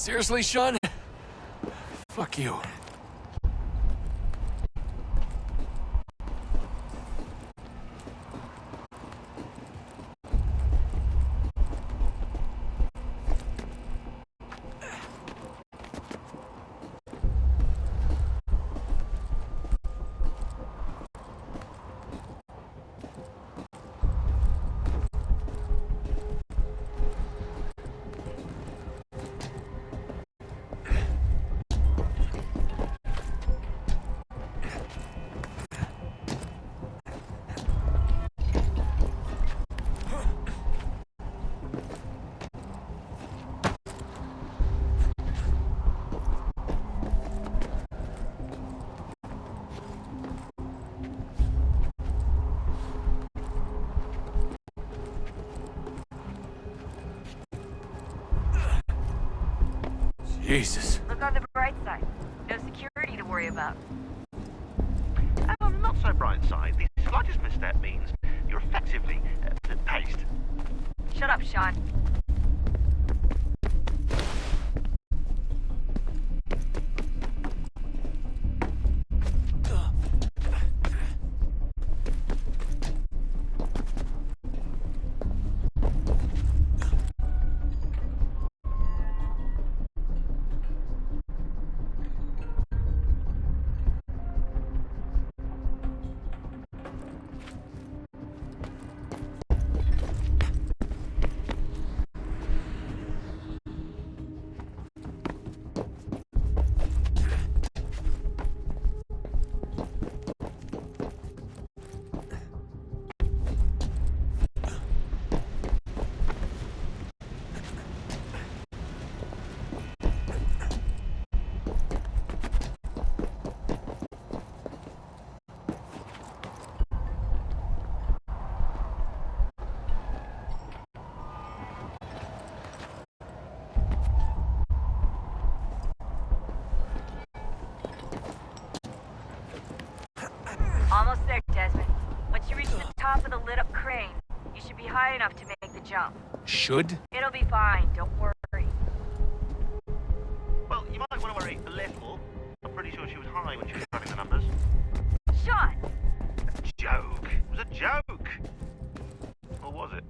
Seriously, Sean? Fuck you. Jesus. Look on the bright side. No security to worry about. On the not so bright side, the slightest misstep means you're effectively paste. Shut up, Sean. Almost there, Desmond. Once you reach the top of the lit-up crane, you should be high enough to make the jump. Should? It'll be fine, don't worry. Well, you might want to worry a little. I'm pretty sure she was high when she was running the numbers. Sean! A joke. It was a joke. Or was it?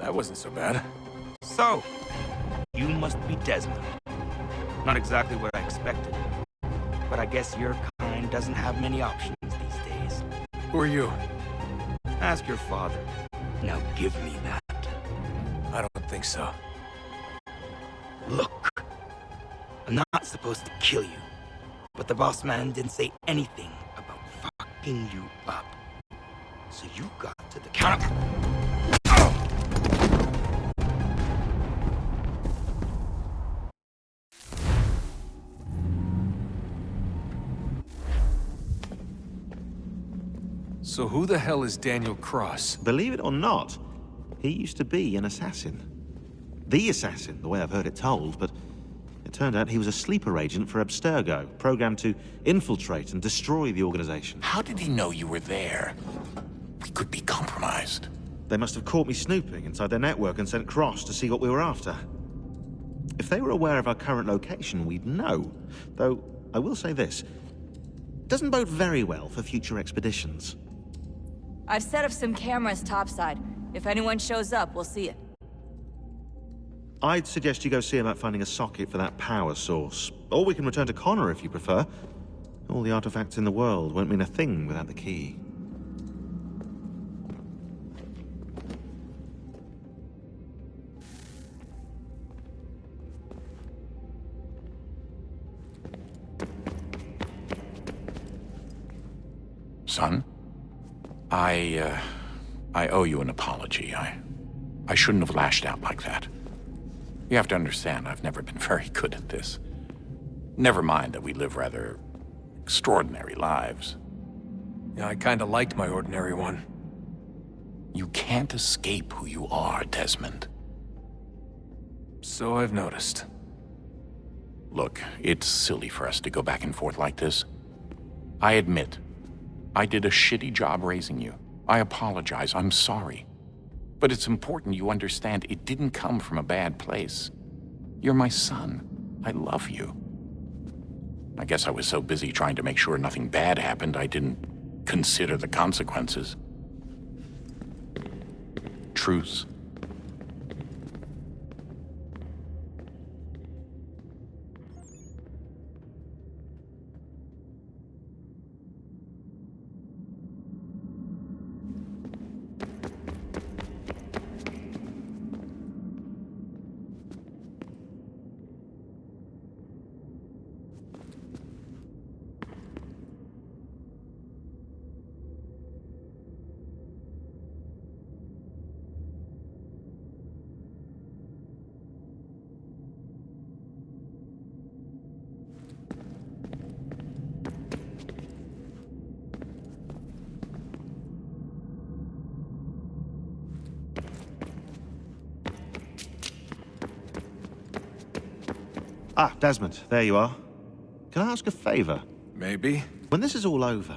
That wasn't so bad. So, you must be Desmond. Not exactly what I expected. But I guess your kind doesn't have many options these days. Who are you? Ask your father. Now give me that. I don't think so. Look. I'm not supposed to kill you. But the boss man didn't say anything about fucking you up. So you got to the counter. So who the hell is Daniel Cross? Believe it or not, he used to be an assassin. The assassin, the way I've heard it told, but it turned out he was a sleeper agent for Abstergo, programmed to infiltrate and destroy the organization. How did he know you were there? We could be compromised. They must have caught me snooping inside their network and sent Cross to see what we were after. If they were aware of our current location, we'd know. Though, I will say this. It doesn't bode very well for future expeditions. I've set up some cameras topside. If anyone shows up, we'll see it. I'd suggest you go see about finding a socket for that power source. Or we can return to Connor if you prefer. All the artifacts in the world won't mean a thing without the key. Son? I owe you an apology. I shouldn't have lashed out like that. You have to understand, I've never been very good at this. Never mind that we live rather extraordinary lives. Yeah, I kinda liked my ordinary one. You can't escape who you are, Desmond. So I've noticed. Look, it's silly for us to go back and forth like this. I admit, I did a shitty job raising you. I apologize, I'm sorry. But it's important you understand it didn't come from a bad place. You're my son. I love you. I guess I was so busy trying to make sure nothing bad happened, I didn't consider the consequences. Truce. Ah, Desmond, there you are. Can I ask a favor? Maybe. When this is all over,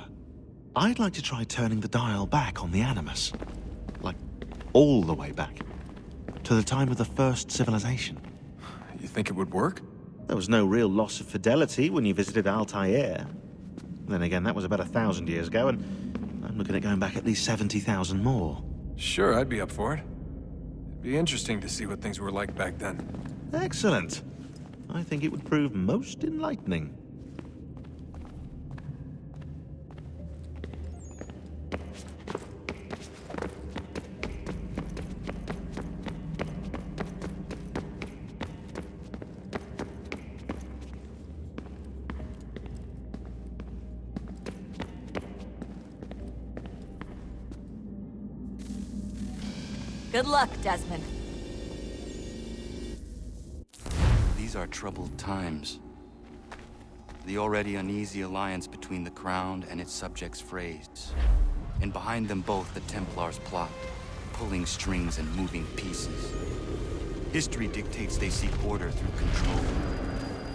I'd like to try turning the dial back on the Animus. Like, all the way back. To the time of the first civilization. You think it would work? There was no real loss of fidelity when you visited Altair. Then again, that was about 1,000 years ago, and I'm looking at going back at least 70,000 more. Sure, I'd be up for it. It'd be interesting to see what things were like back then. Excellent. I think it would prove most enlightening. Good luck, Desmond. These are troubled times. The already uneasy alliance between the Crown and its subjects frays. And behind them both the Templars plot, pulling strings and moving pieces. History dictates they seek order through control.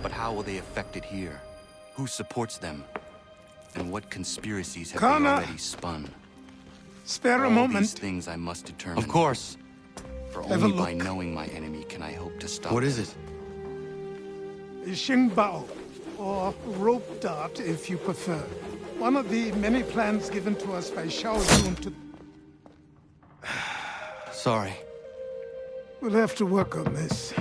But how will they affect it here? Who supports them? And what conspiracies have they Connor! already spun? Spare a All moment. these things I must determine. Of course. For Have a only by look. knowing my enemy can I hope to stop What them. is it? Xingbao, or rope dart if you prefer. One of the many plans given to us by Xiao Yun to... Sorry. We'll have to work on this.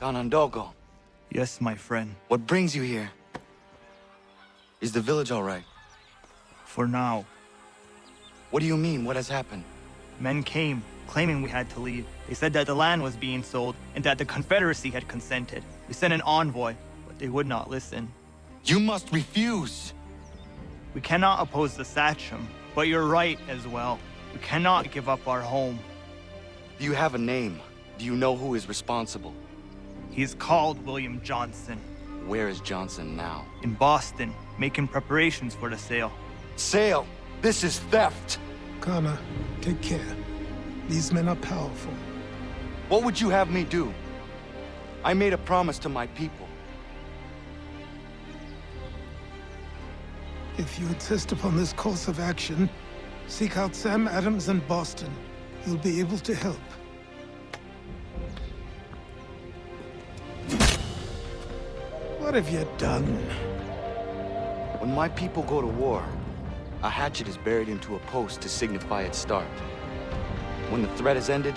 Kanandogo, Yes, my friend. what brings you here? Is the village all right? For now. What do you mean? What has happened? Men came, claiming we had to leave. They said that the land was being sold, and that the Confederacy had consented. We sent an envoy, but they would not listen. You must refuse! We cannot oppose the Sachem, but you're right as well. We cannot give up our home. Do you have a name? Do you know who is responsible? He's called William Johnson. Where is Johnson now? In Boston, making preparations for the sale. Sale! This is theft! Connor, take care. These men are powerful. What would you have me do? I made a promise to my people. If you insist upon this course of action, seek out Sam Adams in Boston. He'll be able to help. What have you done? When my people go to war, a hatchet is buried into a post to signify its start. When the threat is ended,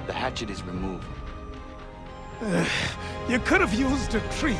the hatchet is removed. You could have used a tree.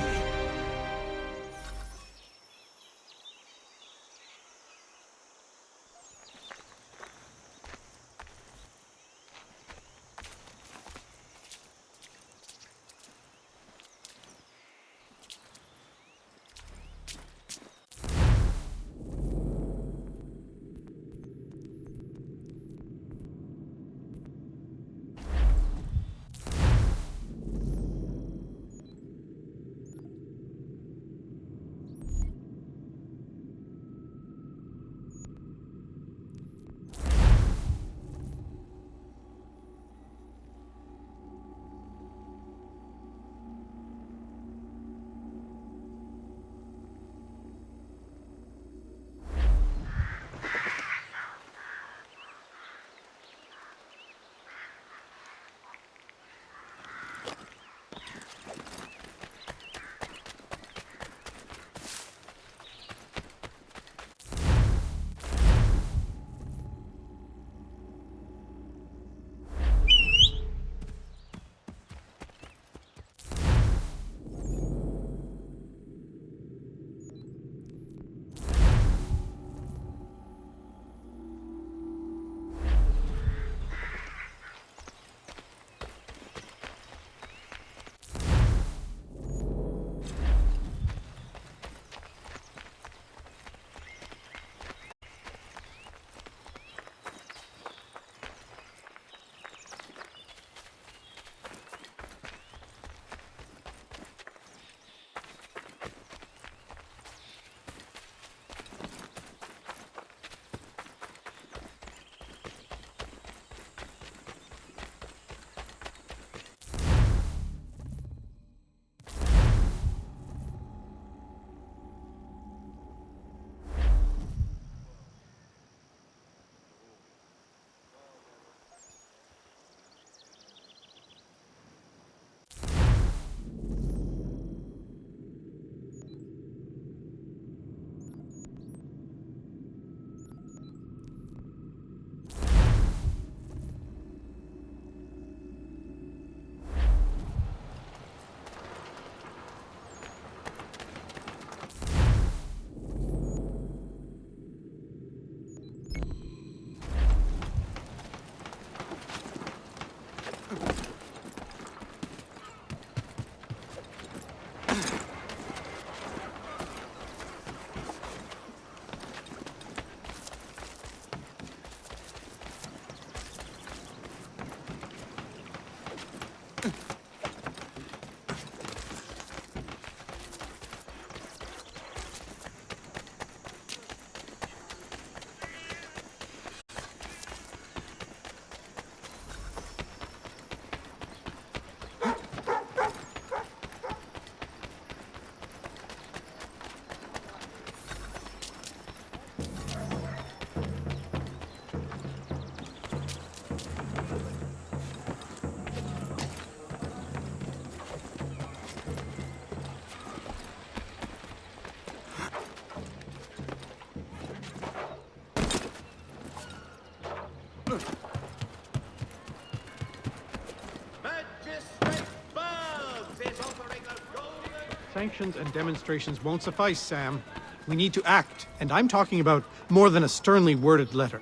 Sanctions and demonstrations won't suffice, Sam. We need to act, and I'm talking about more than a sternly worded letter.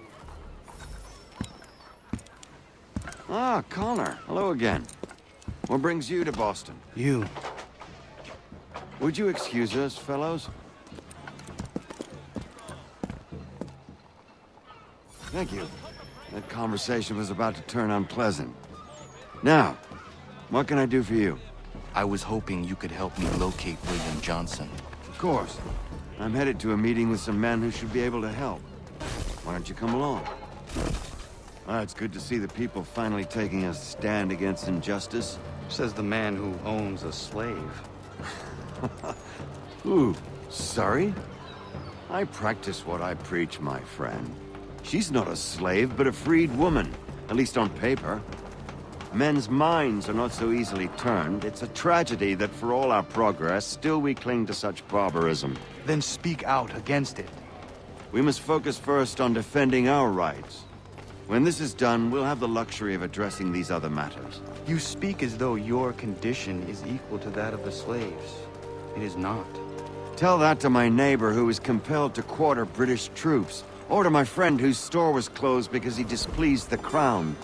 Ah, Connor. Hello again. What brings you to Boston? You. Would you excuse us, fellows? Thank you. That conversation was about to turn unpleasant. Now, what can I do for you? I was hoping you could help me locate William Johnson. Of course. I'm headed to a meeting with some men who should be able to help. Why don't you come along? It's good to see the people finally taking a stand against injustice. Says the man who owns a slave. Ooh, sorry? I practice what I preach, my friend. She's not a slave, but a freed woman, at least on paper. Men's minds are not so easily turned. It's a tragedy that for all our progress, still we cling to such barbarism. Then speak out against it. We must focus first on defending our rights. When this is done, we'll have the luxury of addressing these other matters. You speak as though your condition is equal to that of the slaves. It is not. Tell that to my neighbor who was compelled to quarter British troops, or to my friend whose store was closed because he displeased the crown.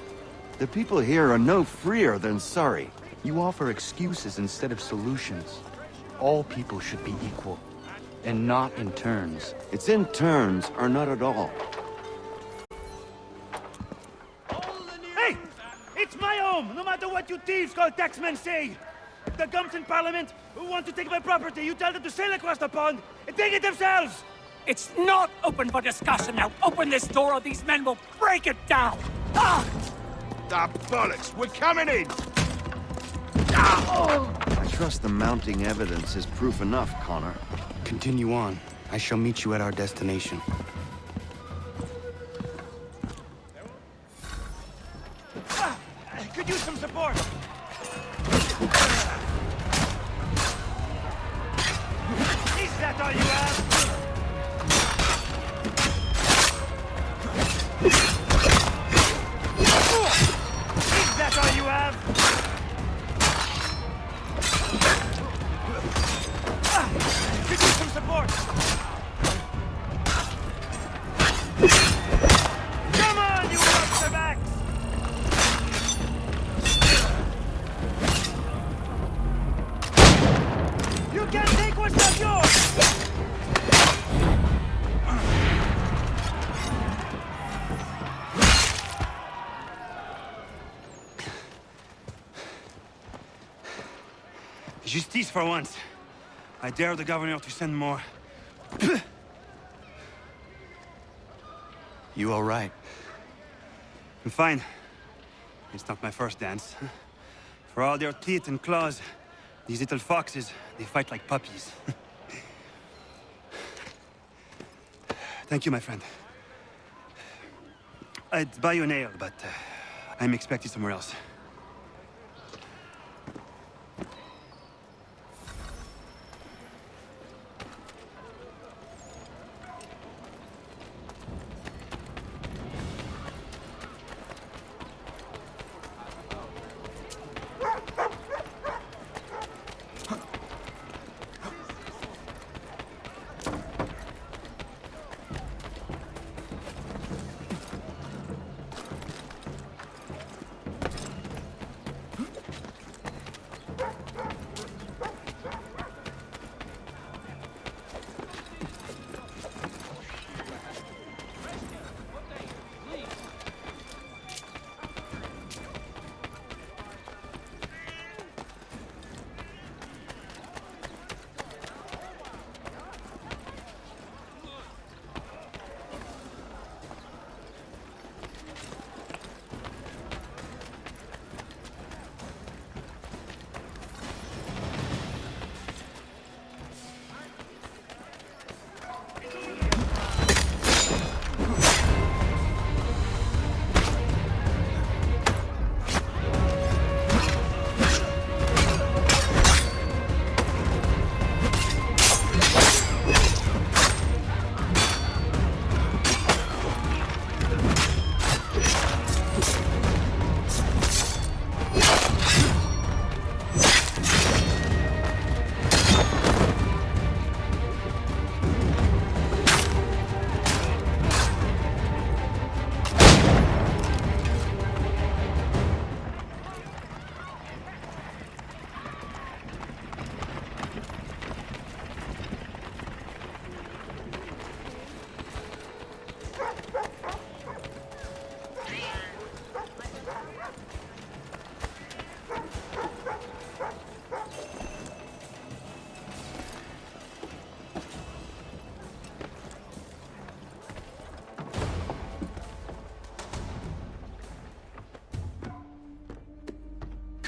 The people here are no freer than Surrey. You offer excuses instead of solutions. All people should be equal, and not in turns. It's in turns, or not at all. Hey! It's my home, no matter what you thieves called taxmen say! If the gums in Parliament who want to take my property, you tell them to sail across the pond and take it themselves! It's not open for discussion now. Open this door or these men will break it down. Ah! Ah, bollocks! We're coming in! I trust the mounting evidence is proof enough, Connor. Continue on. I shall meet you at our destination. I could use some support! Is that all you have? Is that all you have? Could use some support! Come on, you backs! You can't take what's not yours! Justice for once. I dare the governor to send more. You all right? I'm fine. It's not my first dance. For all their teeth and claws, these little foxes, they fight like puppies. Thank you, my friend. I'd buy you an ale, but I'm expected somewhere else.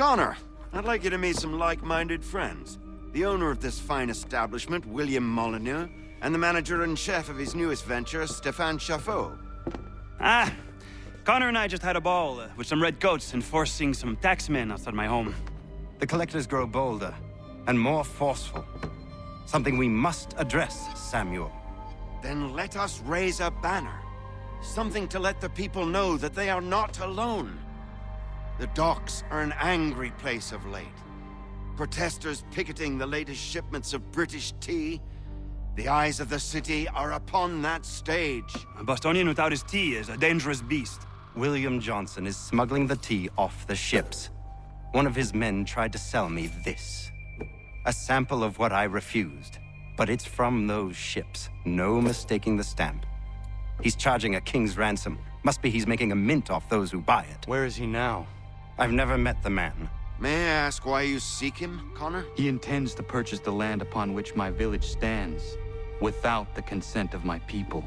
Connor, I'd like you to meet some like-minded friends. The owner of this fine establishment, William Molyneux, and the manager and chef of his newest venture, Stéphane Chaffeau. Ah, Connor and I just had a ball with some redcoats enforcing some taxmen outside my home. The collectors grow bolder and more forceful. Something we must address, Samuel. Then let us raise a banner. Something to let the people know that they are not alone. The docks are an angry place of late. Protesters picketing the latest shipments of British tea. The eyes of the city are upon that stage. A Bostonian without his tea is a dangerous beast. William Johnson is smuggling the tea off the ships. One of his men tried to sell me this. A sample of what I refused. But it's from those ships. No mistaking the stamp. He's charging a king's ransom. Must be he's making a mint off those who buy it. Where is he now? I've never met the man. May I ask why you seek him, Connor? He intends to purchase the land upon which my village stands, without the consent of my people.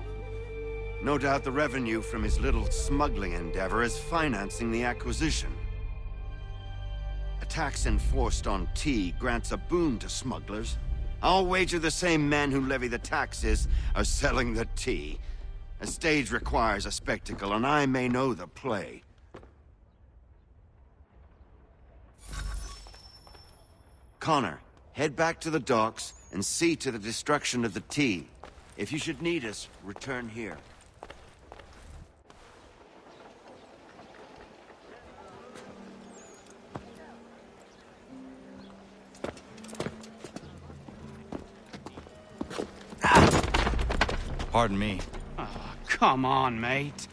No doubt the revenue from his little smuggling endeavor is financing the acquisition. A tax enforced on tea grants a boon to smugglers. I'll wager the same men who levy the taxes are selling the tea. A stage requires a spectacle, and I may know the play. Connor, head back to the docks and see to the destruction of the tea. If you should need us, return here. Pardon me. Oh, come on, mate.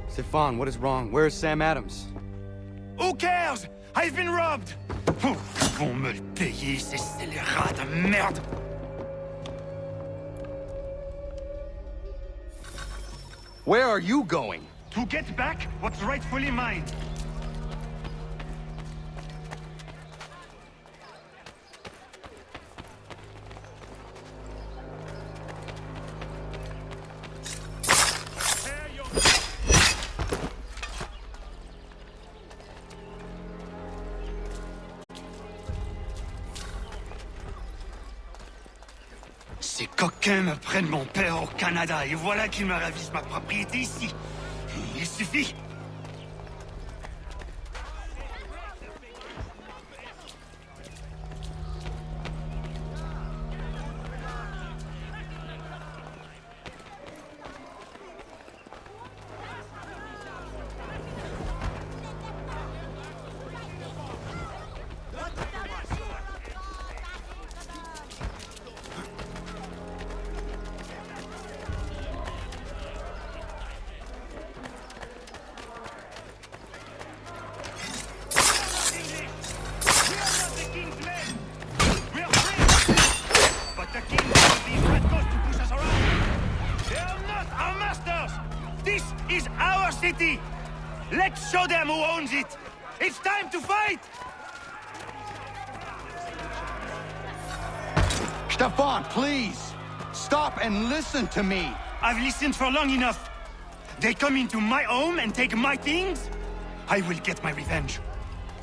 Stefan, what is wrong? Where is Sam Adams? Who cares? I've been robbed! Oh, ils vont me le payer, ces scélérats de merde! Where are you going? To get back what's rightfully mine. Ces coquins me prennent mon père au Canada et voilà qu'ils me ravissent ma propriété ici. Il suffit. Let's show them who owns it! It's time to fight! Stefan, please! Stop and listen to me! I've listened for long enough. They come into my home and take my things? I will get my revenge.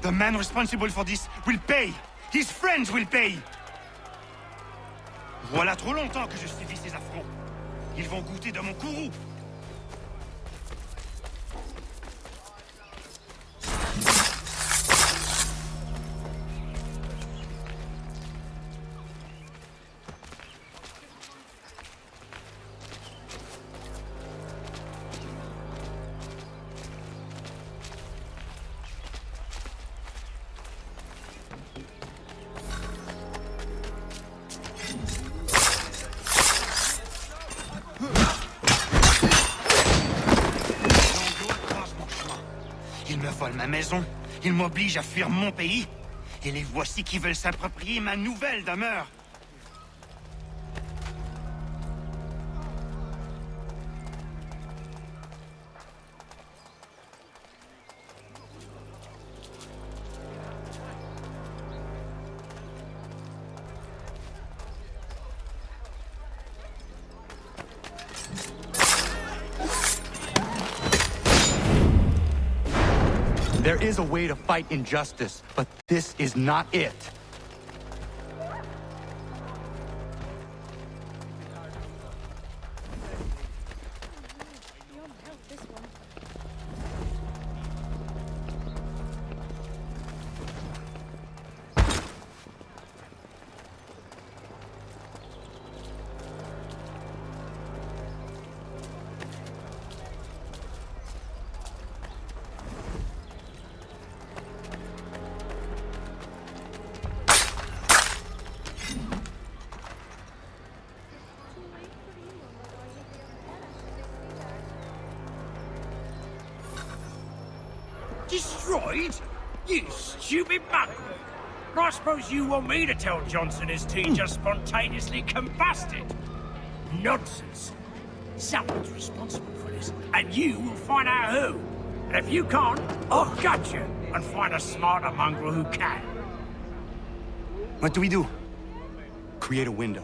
The man responsible for this will pay. His friends will pay. Voilà trop longtemps que je subis ces affronts. Ils vont goûter de mon courroux. Ils me volent ma maison, ils m'obligent à fuir mon pays, et les voici qui veulent s'approprier ma nouvelle demeure. There is a way to fight injustice, but this is not it. Destroyed? You stupid mongrel! I suppose you want me to tell Johnson his tea just spontaneously combusted? Nonsense. Someone's responsible for this, and you will find out who. And if you can't, I'll gut you and find a smarter mongrel who can. What do we do? Create a window.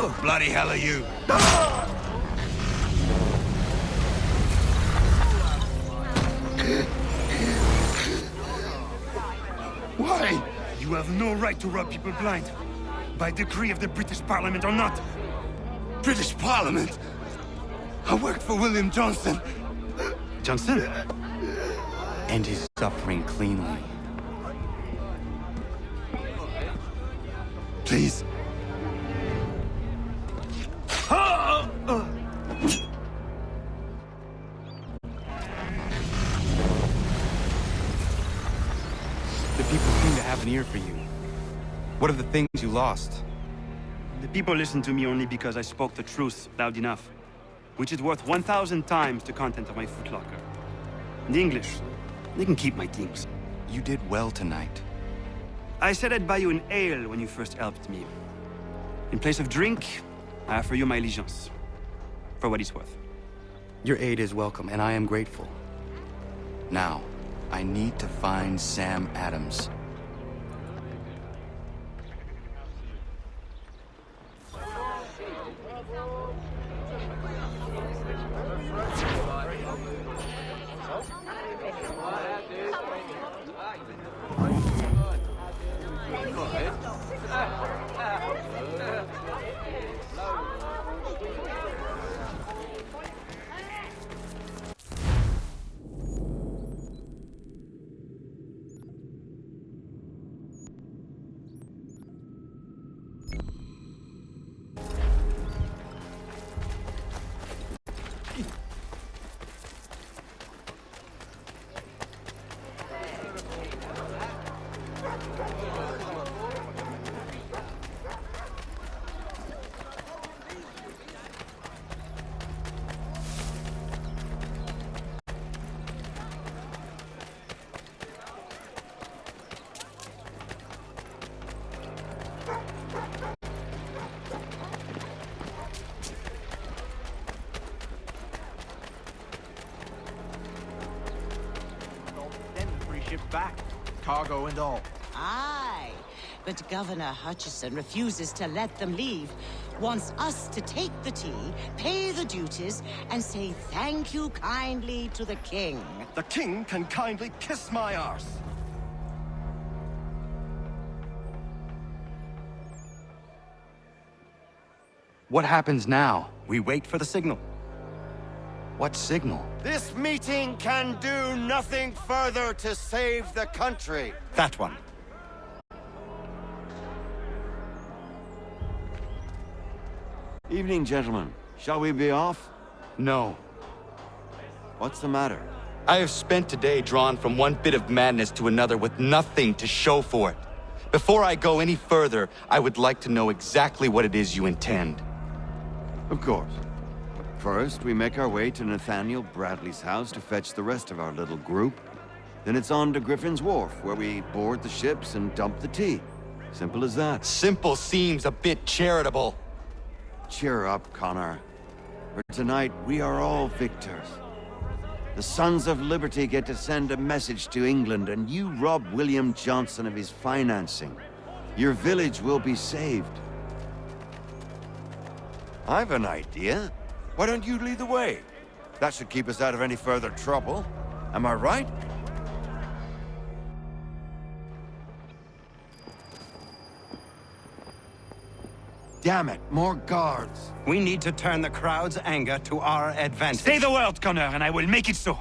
Oh, bloody hell are you? Why? You have no right to rob people blind. By decree of the British Parliament or not. British Parliament? I worked for William Johnson. Johnson? End his suffering cleanly. Please. The people seem to have an ear for you. What are the things you lost? The people listen to me only because I spoke the truth loud enough, which is worth 1,000 times the content of my footlocker. The English, they can keep my things. You did well tonight. I said I'd buy you an ale when you first helped me. In place of drink, I offer you my allegiance. For what it's worth. Your aid is welcome, and I am grateful. Now, I need to find Sam Adams. Back, cargo and all. Aye, but Governor Hutchison refuses to let them leave. Wants us to take the tea, pay the duties, and say thank you kindly to the king. The king can kindly kiss my arse. What happens now? We wait for the signal. What signal? This meeting can do nothing further to save the country. That one. Evening, gentlemen. Shall we be off? No. What's the matter? I have spent today drawn from one bit of madness to another with nothing to show for it. Before I go any further, I would like to know exactly what it is you intend. Of course. First, we make our way to Nathaniel Bradley's house to fetch the rest of our little group. Then it's on to Griffin's Wharf, where we board the ships and dump the tea. Simple as that. Simple seems a bit charitable. Cheer up, Connor. For tonight, we are all victors. The Sons of Liberty get to send a message to England, and you rob William Johnson of his financing. Your village will be saved. I've an idea. Why don't you lead the way? That should keep us out of any further trouble. Am I right? Damn it, more guards. We need to turn the crowd's anger to our advantage. Say the word, Connor, and I will make it so.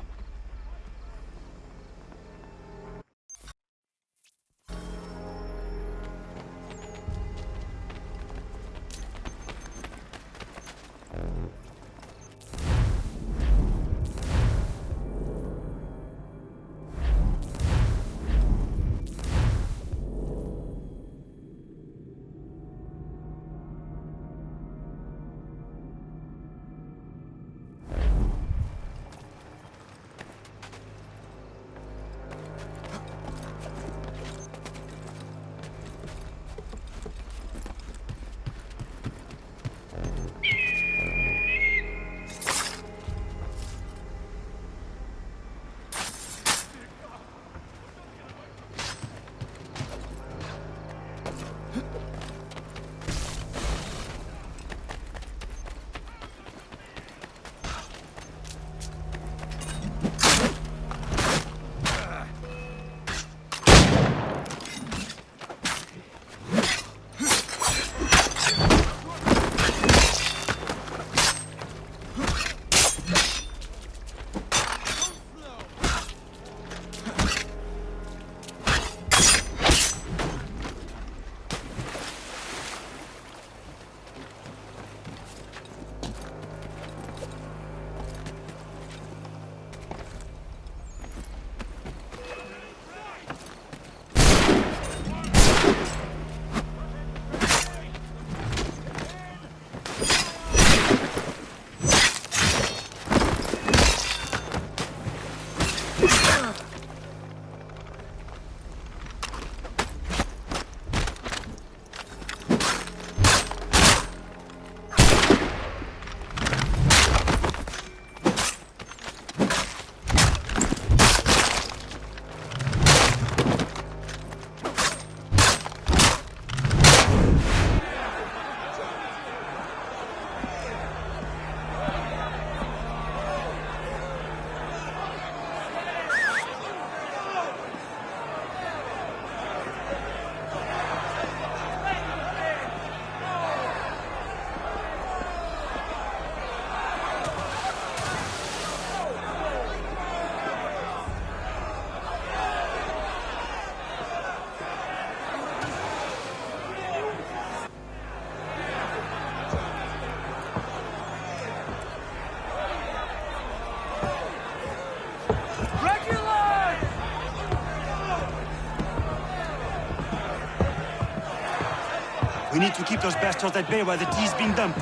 We need to keep those bastards at bay while the tea's being dumped.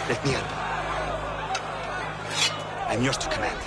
Let me help. I'm yours to command.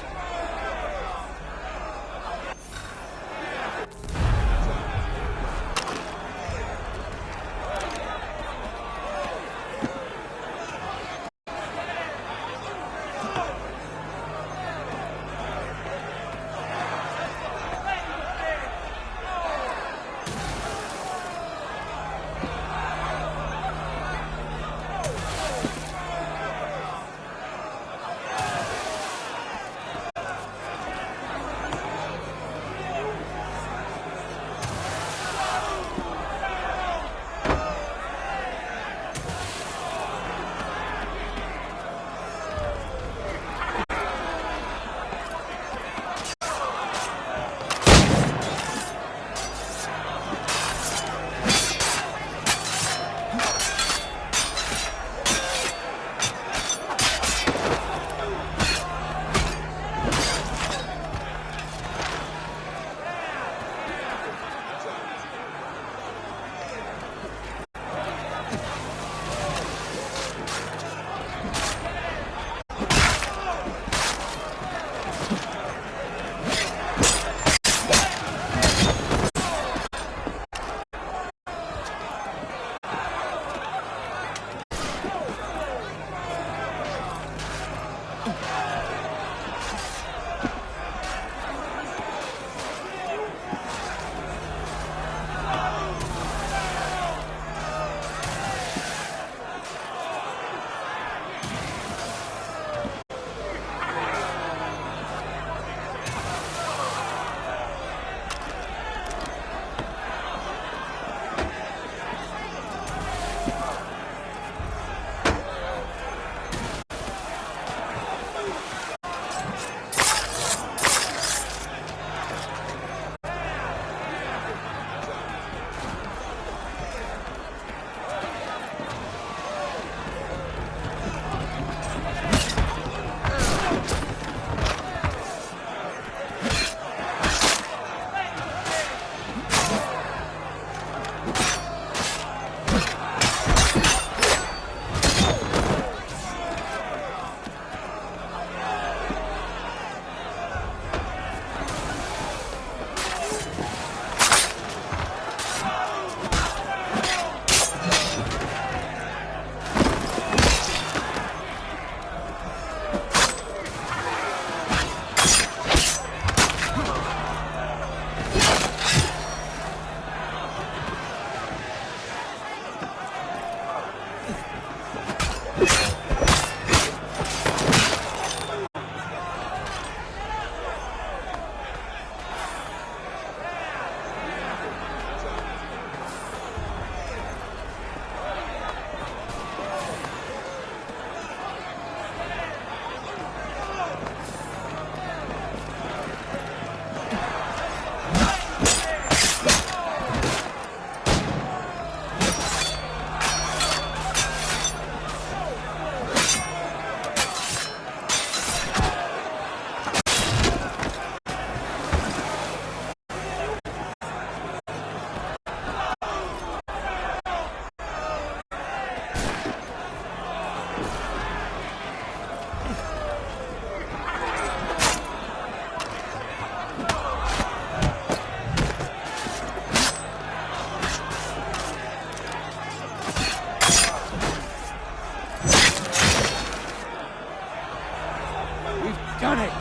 Done it!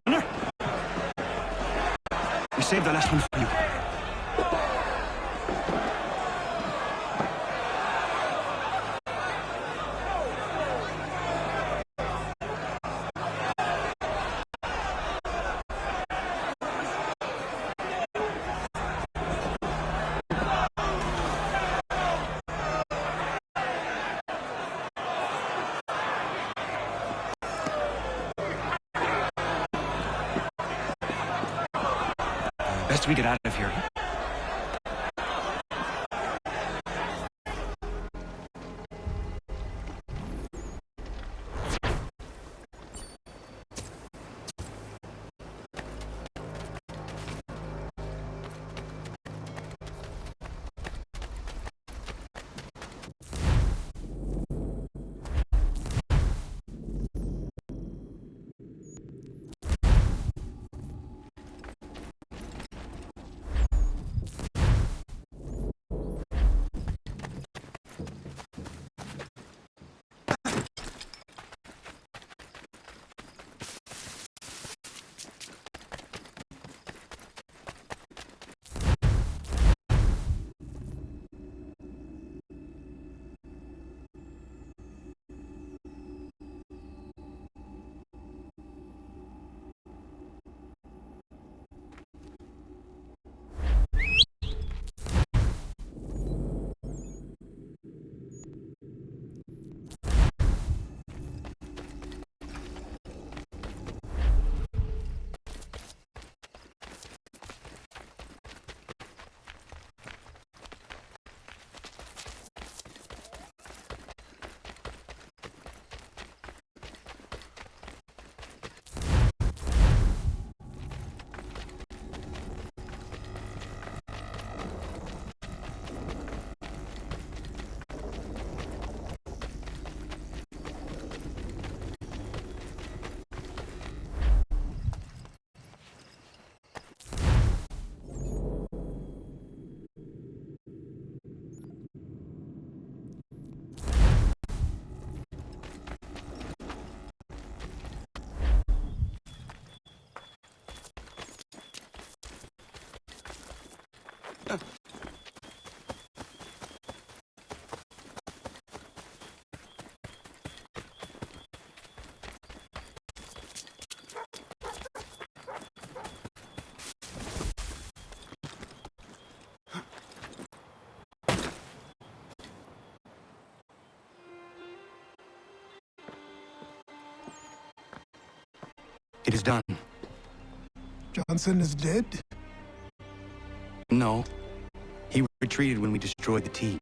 Connor? We saved the last one for you. Best we get out of here. It is done. Johnson is dead? No. He retreated when we destroyed the T.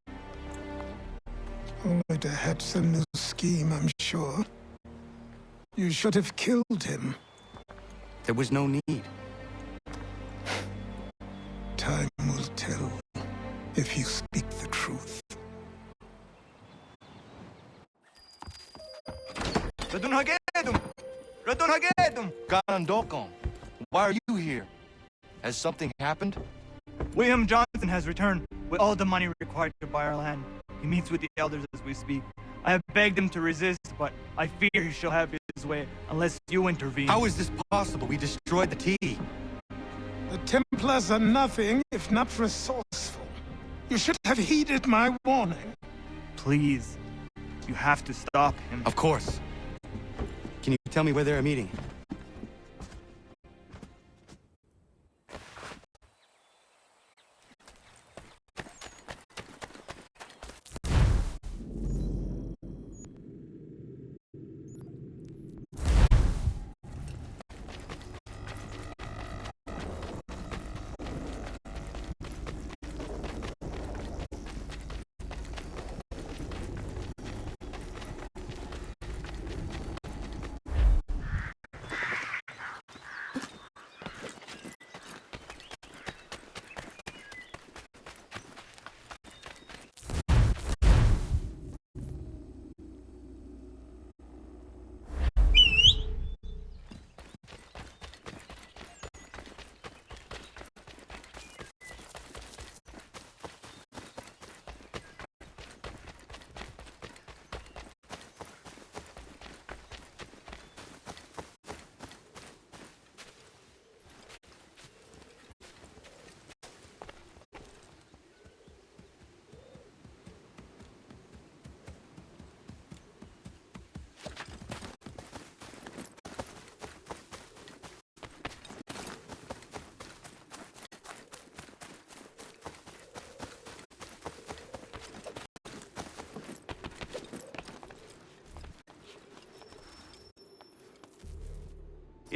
Only to hatch some new scheme, I'm sure. You should have killed him. There was no need. Time will tell if you speak the truth. Kanatahséton, why are you here? Has something happened? William Johnson has returned with all the money required to buy our land. He meets with the elders as we speak. I have begged him to resist, but I fear he shall have his way unless you intervene. How is this possible? We destroyed the T. The Templars are nothing if not resourceful. You should have heeded my warning. Please, you have to stop him. Of course. Can you tell me where they're meeting?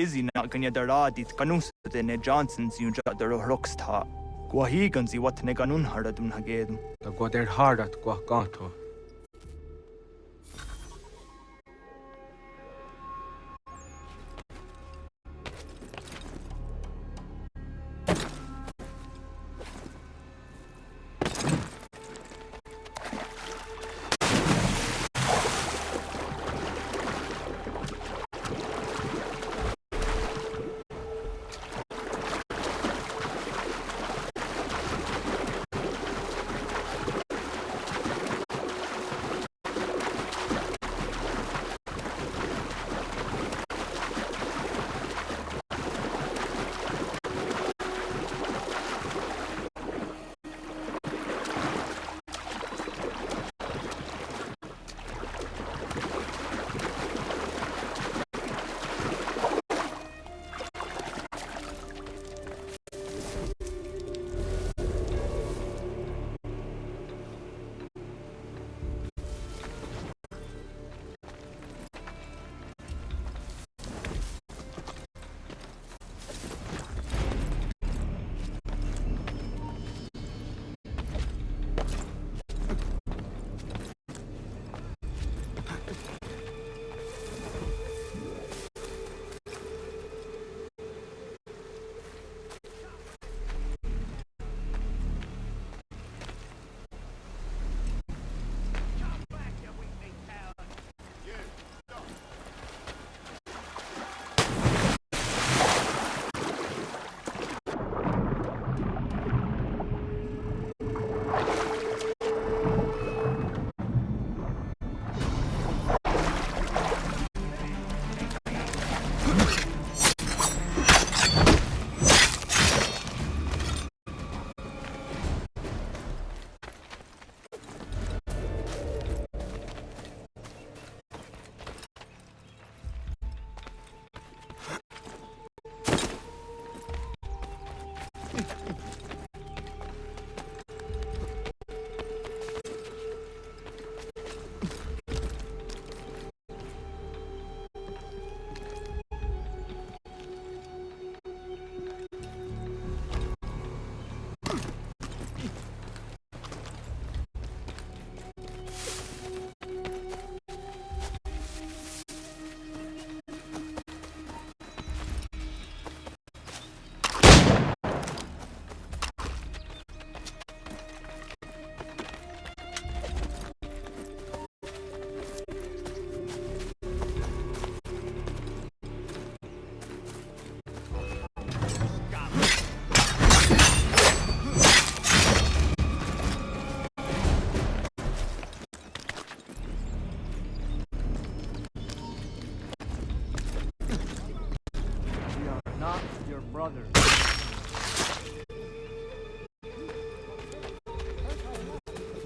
Izzy not ganya daradit kanusate ne Johnson's yung jat daro rocksta. Guahiganzi what ne ganun haradum hagedum. The goder hardat gua ganto.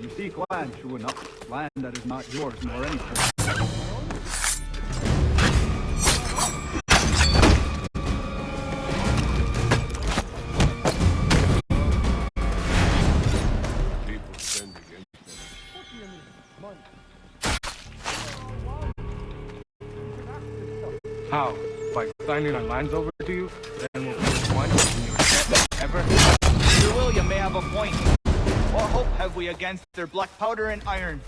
You seek land, true enough. Land that is not yours nor anything. How? By signing our lands over to you? Then we'll put one in your debt ever? Sir William may have a point. What hope have we against their black powder and iron?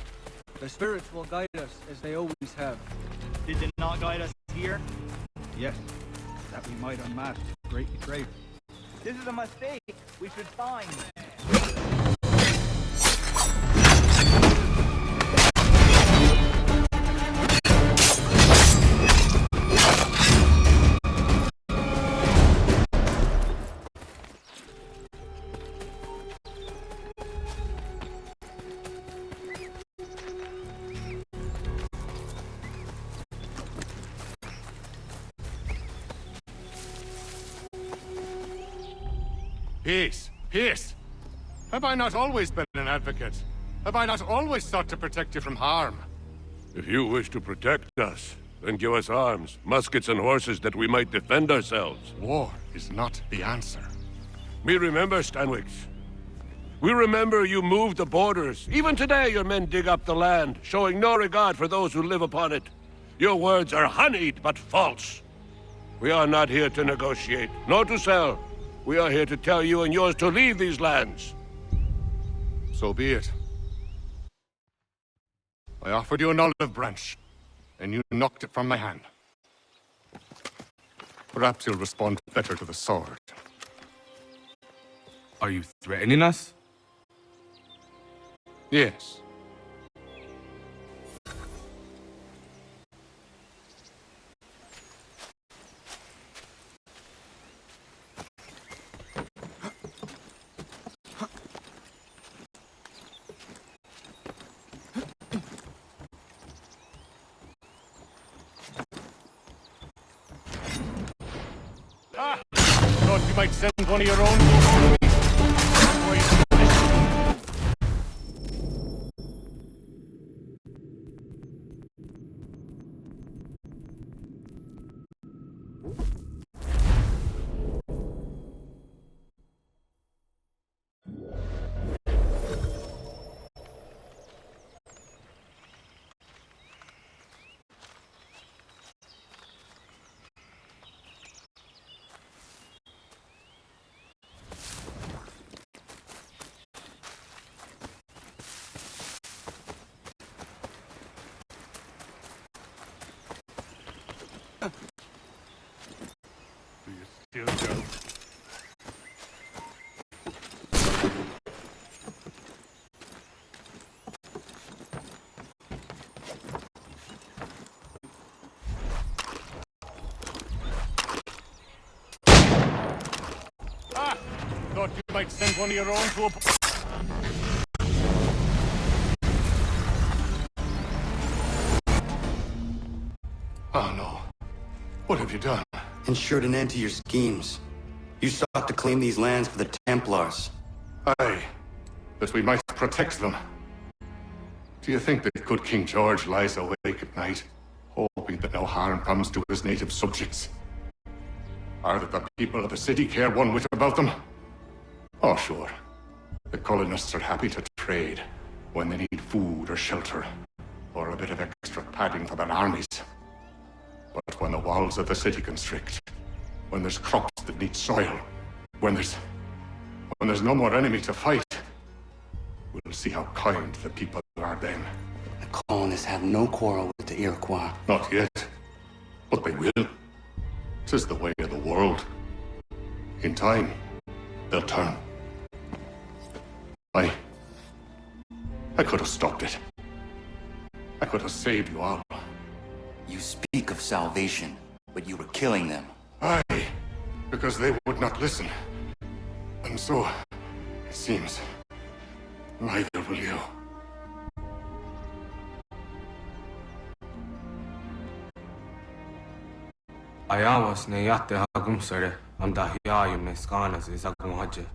The spirits will guide us, as they always have. Did they not guide us here? Yes, that we might unmask great betrayers. This is a mistake. We should find. Peace! Peace! Have I not always been an advocate? Have I not always sought to protect you from harm? If you wish to protect us, then give us arms, muskets and horses that we might defend ourselves. War is not the answer. We remember, Stanwix. We remember you moved the borders. Even today your men dig up the land, showing no regard for those who live upon it. Your words are honeyed, but false. We are not here to negotiate, nor to sell. We are here to tell you and yours to leave these lands. So be it. I offered you an olive branch, and you knocked it from my hand. Perhaps you'll respond better to the sword. Are you threatening us? Yes. Thought you might send one of your own. Do you still go? Thought you might send one of your own to a... Oh no. What have you done? Ensured an end to your schemes. You sought to claim these lands for the Templars. Aye, that we might protect them. Do you think that good King George lies awake at night, hoping that no harm comes to his native subjects? Or that the people of the city care one whit about them? Oh, sure. The colonists are happy to trade when they need food or shelter, or a bit of extra padding for their armies. But when the walls of the city constrict, when there's crops that need soil, when there's no more enemy to fight, we'll see how kind the people are then. The colonists have no quarrel with the Iroquois. Not yet, but they will. 'Tis the way of the world. In time, they'll turn. I could have stopped it. I could have saved you all. You speak of salvation, but you were killing them. Aye, because they would not listen. And so, it seems, neither will you. Ayawas na yate hagum sare am dahiyayum ne skanas is agum haje.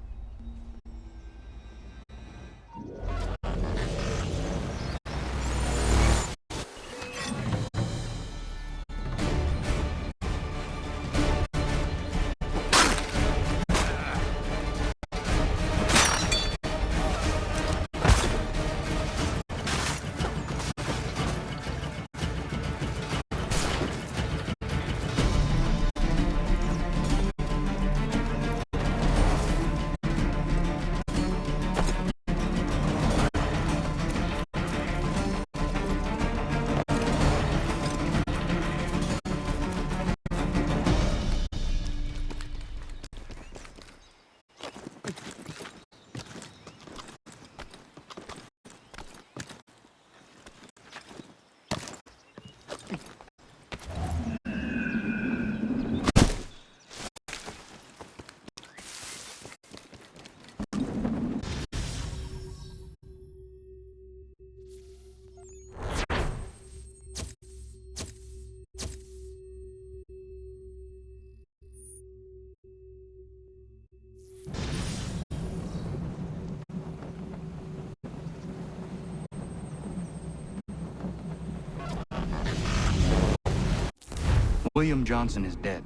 William Johnson is dead,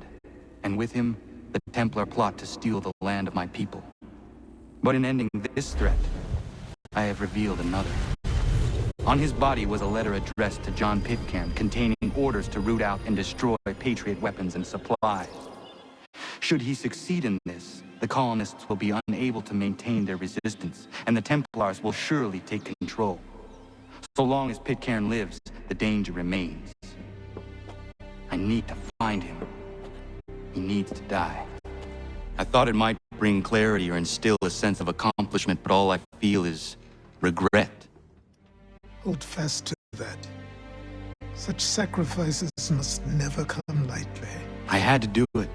and with him, the Templar plot to steal the land of my people. But in ending this threat, I have revealed another. On his body was a letter addressed to John Pitcairn containing orders to root out and destroy Patriot weapons and supplies. Should he succeed in this, the colonists will be unable to maintain their resistance, and the Templars will surely take control. So long as Pitcairn lives, the danger remains. I need to find him. He needs to die. I thought it might bring clarity or instill a sense of accomplishment, but all I feel is regret. Hold fast to that. Such sacrifices must never come lightly. I had to do it.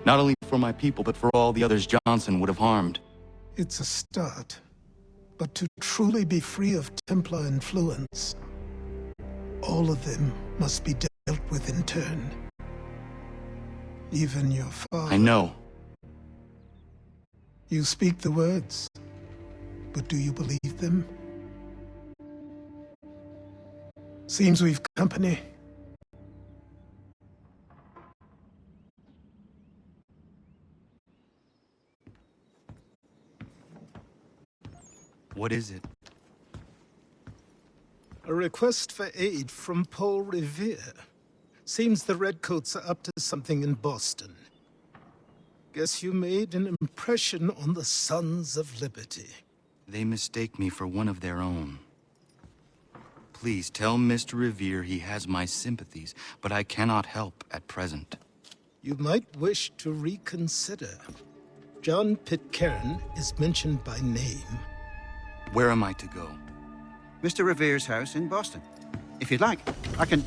Not only for my people, but for all the others Johnson would have harmed. It's a start. But to truly be free of Templar influence, all of them must be dealt with in turn. Even your father. I know. You speak the words, but do you believe them? Seems we've company. What is it? A request for aid from Paul Revere. Seems the Redcoats are up to something in Boston. Guess you made an impression on the Sons of Liberty. They mistake me for one of their own. Please tell Mr. Revere he has my sympathies, but I cannot help at present. You might wish to reconsider. John Pitcairn is mentioned by name. Where am I to go? Mr. Revere's house in Boston. If you'd like, I can...